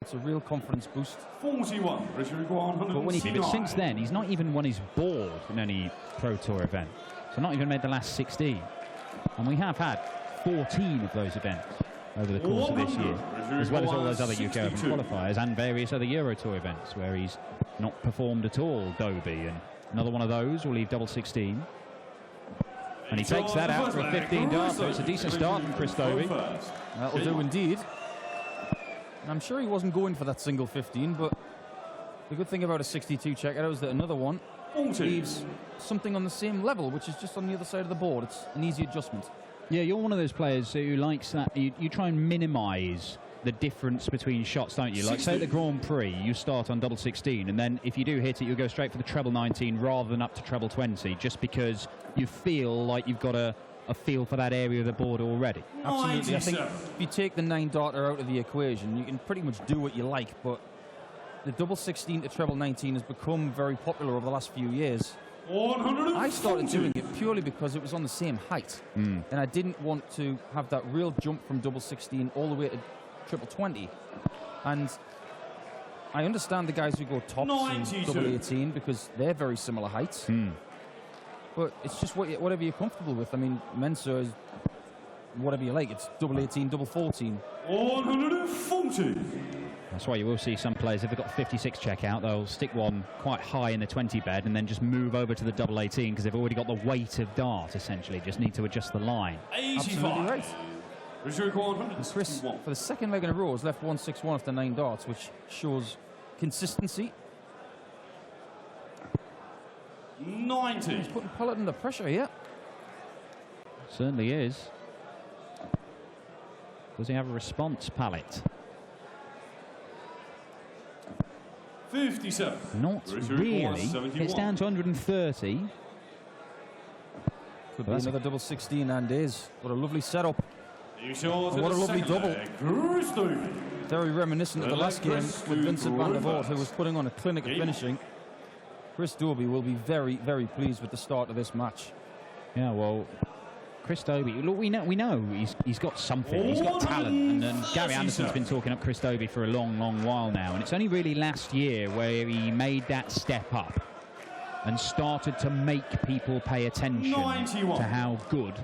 It's a real confidence boost. 41. But since then, he's not even won his board in any Pro Tour event. So not even made the last 16. And we have had 14 of those events over the course of this year, as well as all those other UK Open qualifiers and various other Euro Tour events where he's not performed at all, Dobey. And another one of those will leave double 16. And he takes that out for a 15 dart, so it's a decent start from Chris Dobey. That'll do indeed. And I'm sure he wasn't going for that single 15, but the good thing about a 62 checkout is that another one leaves something on the same level, which is just on the other side of the board. It's an easy adjustment. Yeah, you're one of those players who likes that. You try and minimise the difference between shots, don't you? Like, say at the Grand Prix, you start on double 16, and then if you do hit it, you'll go straight for the treble 19 rather than up to treble 20, just because you feel like you've got a feel for that area of the board already. Absolutely. I think if you take the 9-darter out of the equation, you can pretty much do what you like, but the double 16 to treble 19 has become very popular over the last few years. I started doing it purely because it was on the same height, and I didn't want to have that real jump from double 16 all the way to triple 20. And I understand the guys who go tops in double 18 because they're very similar heights. But it's just whatever you're comfortable with. I mean, Mensa is whatever you like. It's double 18, double 14. 140. That's why you will see some players, if they've got a 56 checkout, they'll stick one quite high in the 20 bed and then just move over to the double 18 because they've already got the weight of dart, essentially. Just need to adjust the line. 85. Absolutely right. And Chris, for the second leg in a row, has left 161 after 9 darts, which shows consistency. 90. He's putting Pallett under pressure here. Certainly is. Does he have a response, Pallett? 57. Not really. It's down to 130. Could be another double 16 and is. What a lovely setup. And what a lovely double. Very reminiscent of the last game with Vincent van der Voort, who was putting on a clinic of finishing. Chris Dobey will be very, very pleased with the start of this match. Yeah, well, Chris Dobey, look, we know he's got something. He's got talent, and Gary Anderson's been talking up Chris Dobey for a long, long while now, and it's only really last year where he made that step up and started to make people pay attention to how good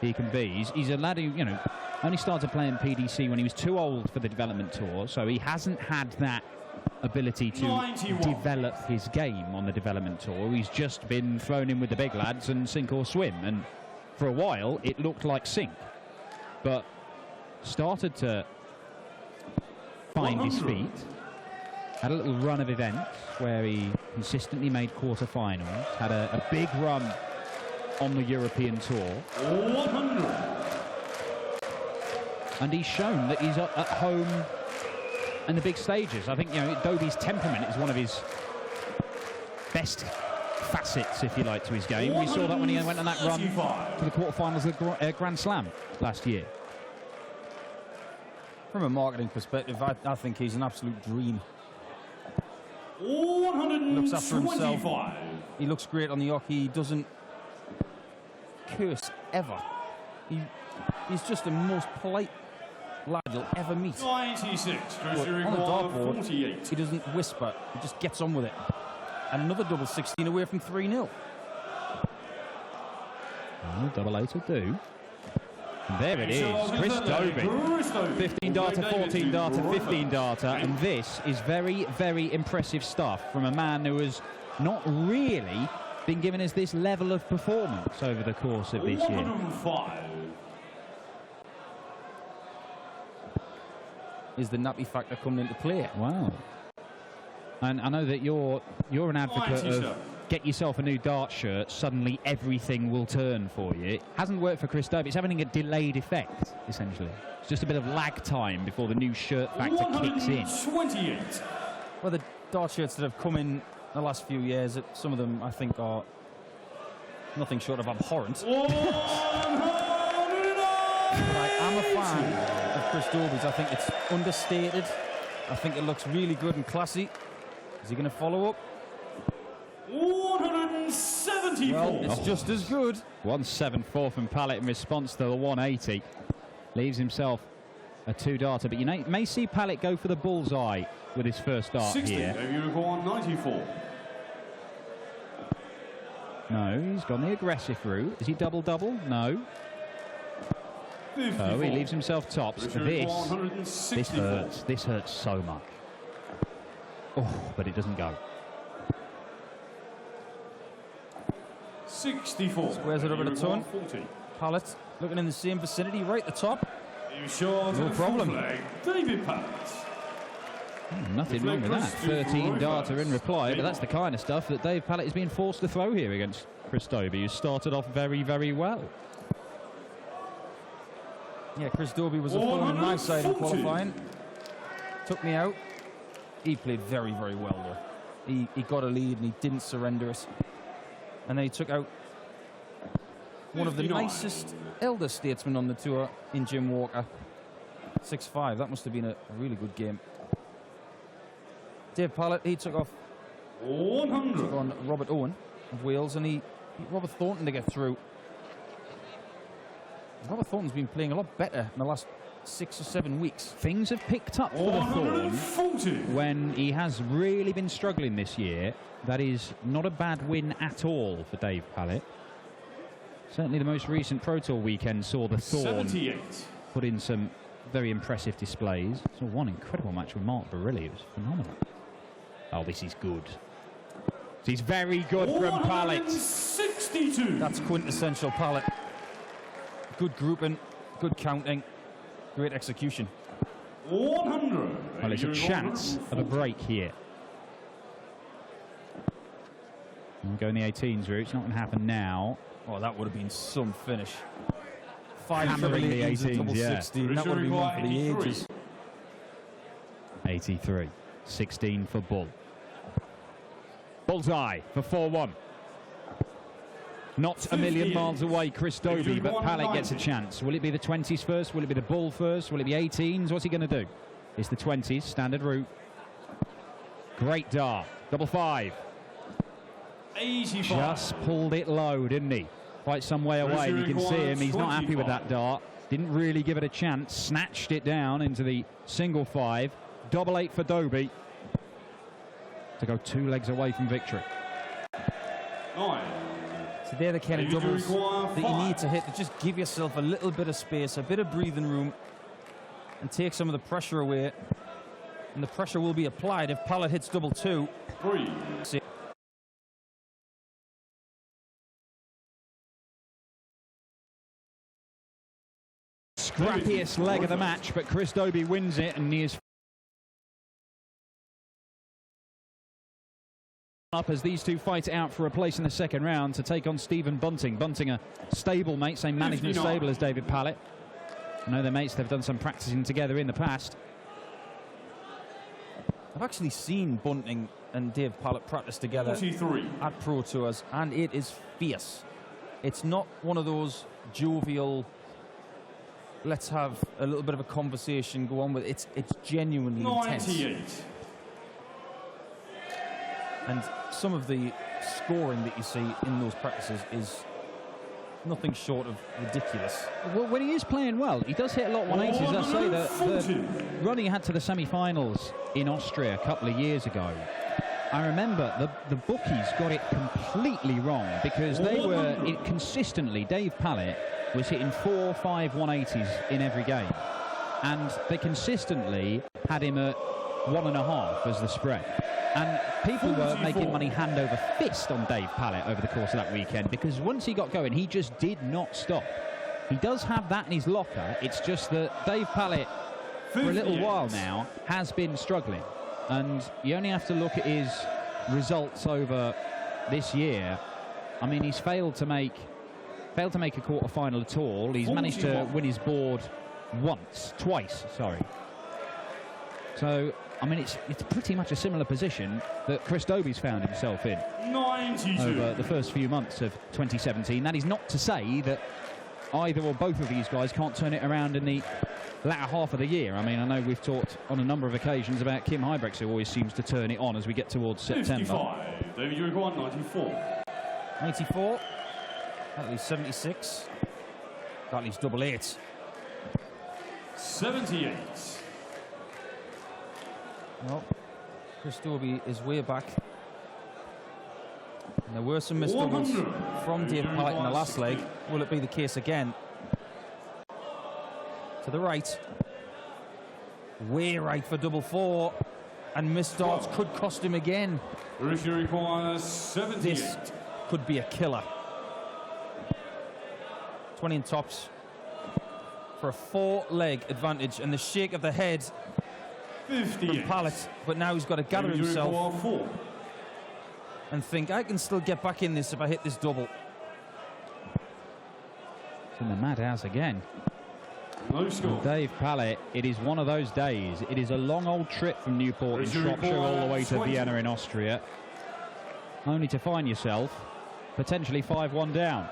he can be. He's a lad who, you know, only started playing PDC when he was too old for the development tour, so he hasn't had that ability to develop his game on the development tour. He's just been thrown in with the big lads and sink or swim, and for a while it looked like sink, but started to find his feet, had a little run of events where he consistently made quarterfinals, had a big run on the European tour, 100. and he's shown that he's at home in the big stages. I think, you know, Dobey's temperament is one of his best facets, if you like, to his game. We saw that when he went on that run to the quarterfinals of the Grand Slam last year. From a marketing perspective, I think he's an absolute dream. 125. He looks after himself. He looks great on the hockey. He doesn't curse ever. He's just the most polite lad you'll ever meet. 96. On the dartboard, 48. He doesn't whisper. He just gets on with it. And another double 16 away from 3-0. Oh, double 8 will do. And there it is, Chris Dobey. 15 darter, 14 darter, 15 darter, and this is very, very impressive stuff from a man who has not really been given us this level of performance over the course of this year. 105. Is the nappy factor coming into play? Wow. And I know that you're an advocate of get yourself a new dart shirt, suddenly everything will turn for you. It hasn't worked for Chris Dobey. It's having a delayed effect, essentially. It's just a bit of lag time before the new shirt factor kicks in. 28. Well, the dart shirts that have come in the last few years, some of them I think are nothing short of abhorrent. But I am a fan of Chris Dobey's. I think it's understated. I think it looks really good and classy. Is he going to follow up? 174. Well, it's just as good. 174 from Pallett in response to the 180. Leaves himself a two-darter, but you may see Pallett go for the bullseye with his first dart 60, here. Unicorn 94. No, he's gone the aggressive route. Is he double-double? No. 54. Oh, he leaves himself tops. This hurts. This hurts so much. Oh, but it doesn't go. 64. Squares it over the ton. Pallett looking in the same vicinity, right at the top. No problem. David Pallett. Nothing wrong with that. 13 darter in reply, but that's the kind of stuff that Dave Pallett is being forced to throw here against Chris Dobey, who started off very, very well. Yeah, Chris Dobey was a thorn in my side in qualifying. Took me out. He played very, very well there. He got a lead and he didn't surrender it. And then he took out one of the nicest elder statesmen on the tour in Jim Walker. 6-5. That must have been a really good game. Dave Pallett, he took off 100. took on Robert Owen of Wales, and he beat Robert Thornton to get through. Robert Thornton's been playing a lot better in the last 6 or 7 weeks. Things have picked up for the Thorn when he has really been struggling this year. That is not a bad win at all for Dave Pallett. Certainly the most recent Pro Tour weekend saw the Thorn 78. put in some very impressive displays. Saw one incredible match with Mark Barilli. It was phenomenal. Oh, this is good. He's very good from Pallett. 62. That's quintessential Pallett. Good grouping, good counting, great execution. 100. Well, it's a chance of a break here. We'll go in the 18s route. It's not going to happen now. Oh, that would have been some finish. 5 Hammering the 18s, double yeah. 16. That would have been one for the ages. 83. 16 for Bull. Bullseye for 4-1. Not a million miles away, Chris Dobey, but Pallett gets a chance. Will it be the 20s first? Will it be the Bull first? Will it be 18s? What's he going to do? It's the 20s, standard route. Great dart. Double 5. 85. Just pulled it low, didn't he? Quite some way away. You can see him. He's not happy with that dart. Didn't really give it a chance. Snatched it down into the single 5. Double 8 for Dobey to go 2 legs away from victory. 9. So they're the kind of doubles that you need to hit to just give yourself a little bit of space, a bit of breathing room, and take some of the pressure away. And the pressure will be applied if Pallett hits double 2. 3. Scrappiest leg of the match, but Chris Dobey wins it, and he is up as these two fight it out for a place in the second round to take on Stephen Bunting. Bunting, a stable mate, same management stable as David Pallett. I know their mates, they've done some practicing together in the past. I've actually seen Bunting and Dave Pallett practice together 43. at Pro Tours, and it is fierce. It's not one of those jovial, let's have a little bit of a conversation go on with. It's genuinely 98. intense. And some of the scoring that you see in those practices is nothing short of ridiculous. Well, when he is playing well, he does hit a lot of 180s. I say the run he had to the semi-finals in Austria a couple of years ago, I remember the bookies got it completely wrong because they were consistently, Dave Pallett was hitting 4, 5 180s in every game, and they consistently had him at 1.5 as the spread. And people were making money hand over fist on Dave Pallett over the course of that weekend because once he got going, he just did not stop. He does have that in his locker. It's just that Dave Pallett, for a little while now, has been struggling. And you only have to look at his results over this year. I mean, he's failed to make a quarter-final at all. He's managed to win his board twice, sorry. So, I mean, it's pretty much a similar position that Chris Dobey's found himself in 92. over the first few months of 2017. That is not to say that either or both of these guys can't turn it around in the latter half of the year. I mean, I know we've talked on a number of occasions about Kim Huybrechts, who always seems to turn it on as we get towards September. 55. David Unicorn 94. 94. That leaves 76. That leaves double 8. 78. Well, Chris Dobey is way back. And there were some missed doubles from Dave Pallett in the last leg. Will it be the case again? To the right. Way right for double four. And missed darts could cost him again. Ricky requires 78. This could be a killer. 20 in tops for a 4-leg advantage, and the shake of the head 58. from Pallett. But now he's got to gather himself and think, I can still get back in this if I hit this double. It's in the madhouse again. No score. Dave Pallett, it is one of those days. It is a long old trip from Newport in Shropshire all the way to Vienna in Austria, only to find yourself potentially 5-1 down.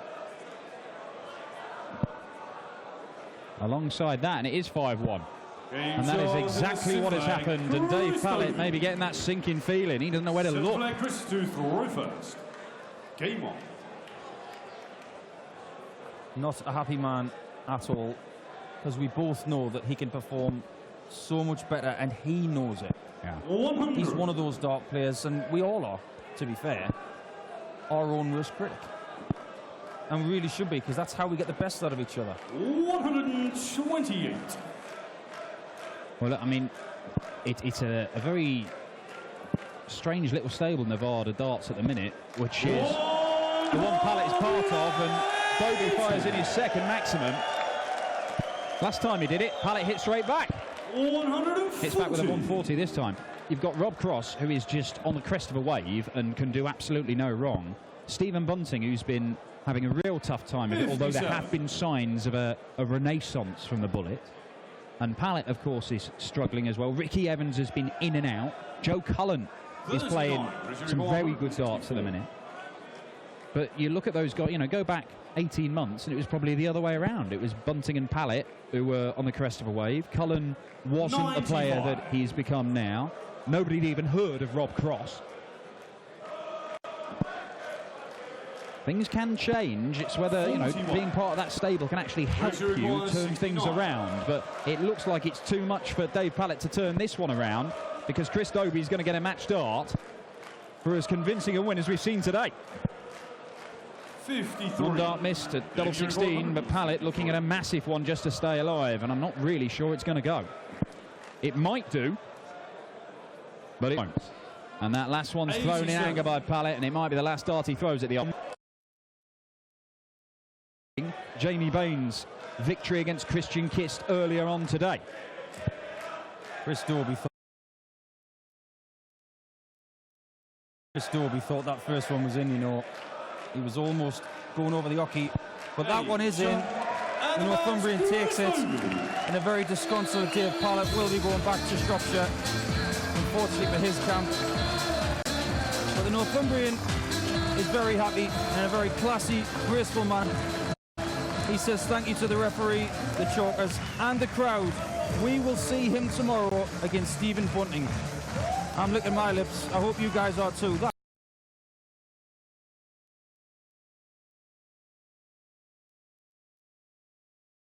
Alongside that, and it is 5-1. And that is exactly what has happened. And Dave Pallett may be getting that sinking feeling. He doesn't know where to look. Chris to throw first. Game on. Not a happy man at all, because we both know that he can perform so much better, and he knows it. Yeah. 100. He's one of those dart players, and we all are, to be fair, our own worst critic. And we really should be, because that's how we get the best out of each other. 128. Well, look, I mean, it's a very strange little stable, Nevada darts at the minute, which is the one Pallett is part of, and Dobey fires in his second maximum. Last time he did it, Pallett hit straight back. 140. Hits back with a 140 this time. You've got Rob Cross, who is just on the crest of a wave and can do absolutely no wrong. Stephen Bunting, who's been having a real tough time of it, although there have been signs of a renaissance from the bullet. And Pallett, of course, is struggling as well. Ricky Evans has been in and out. Joe Cullen is playing some very good darts at the minute. But you look at those guys, you know, go back 18 months and it was probably the other way around. It was Bunting and Pallett who were on the crest of a wave. Cullen wasn't the player that he's become now. Nobody had even heard of Rob Cross. Things can change. It's whether, you know, being part of that stable can actually help you turn things around. But it looks like it's too much for Dave Pallett to turn this one around, because Chris Dobey is going to get a match start for as convincing a win as we've seen today. 53. One dart missed at double 16, but Pallett looking at a massive one just to stay alive, and I'm not really sure it's going to go. It might do, but it won't. And that last one's thrown in anger by Pallett, and it might be the last dart he throws at the Jamie Bain's victory against Christian Kist earlier on today. Chris Dobey thought that first one was in, you know. He was almost going over the hockey, but that one is in. The Northumbrian takes it, and a very disconsolate Dave Pallett will be going back to Shropshire, unfortunately for his camp. But the Northumbrian is very happy, and a very classy, graceful man. He says thank you to the referee, the chokers, and the crowd. We will see him tomorrow against Stephen Bunting. I'm licking my lips. I hope you guys are too.